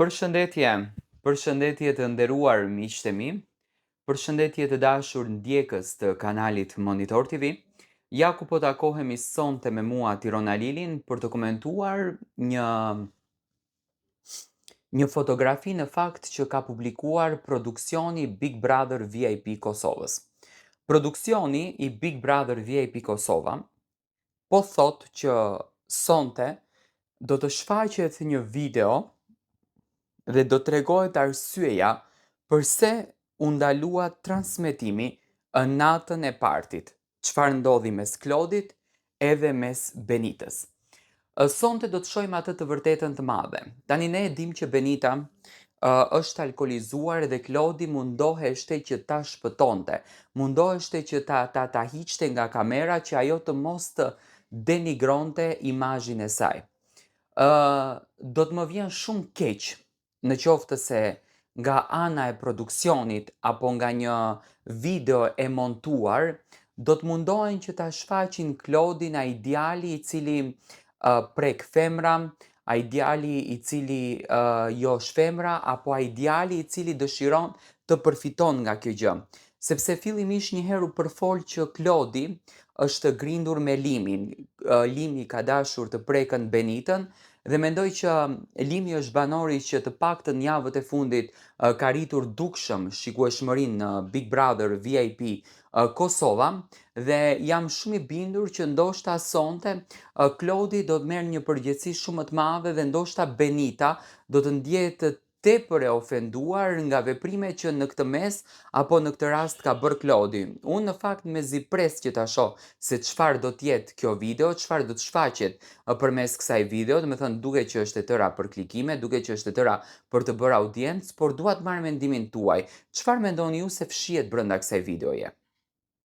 Përshëndetje, përshëndetje të nderuar miqtë e mi, përshëndetje të dashur ndjekës të kanalit Monitor TV. Ja ku po takohemi sonte me mua Tirona Lilin për të komentuar një fotografi në fakt që ka publikuar produksioni Big Brother VIP Kosovës. Produksioni i Big Brother VIP Kosova po thot që sonte do të shfaqet një video dhe do të regohet arsyeja përse u ndalua transmetimi në natën e partit, çfarë ndodhi mes Klodit edhe mes Benitës. Sonte do të shohim atë të vërtetën të madhe. Tani ne e dim që Benita është alkolizuar dhe Klodi mundoheshte që ta shpëtonte, mundoheshte që ta hiqte nga kamera që ajo të mos të denigronte imazhin e saj. Do të më vjen shumë keq në qoftë se nga ana e produksionit apo nga një video e montuar, do të mundohen që ta shfaqin Klodin, ai djali i cili prek femra, ai djali i cili jo shfemra, apo ai djali i cili dëshiron të përfiton nga kjo gjë. Sepse fillimisht një herë u përfol që Klodi është grindur me Limin. Limi ka dashur të prekën Benitën dhe mendoj që Limi është banori që të paktën javët e fundit ka rritur dukshëm shikueshmërinë në Big Brother VIP Kosova dhe jam shumë i bindur që ndoshta sonte Klodi do të merr një përgjegjësi shumë të madhe dhe ndoshta Benita do të ndjehet tepër e ofenduar nga veprimet që në këtë mes apo në këtë rast ka bërë Klodi. Unë në fakt mezi pres që ta shoh se çfarë do të jetë kjo video, çfarë do të shfaqet përmes kësaj video, do të thënë duket që është e tëra për klikime, duket që është e tëra për të bërë audiencë, por dua të marr mendimin tuaj. Çfarë mendoni ju se fshihet brenda kësaj videoje?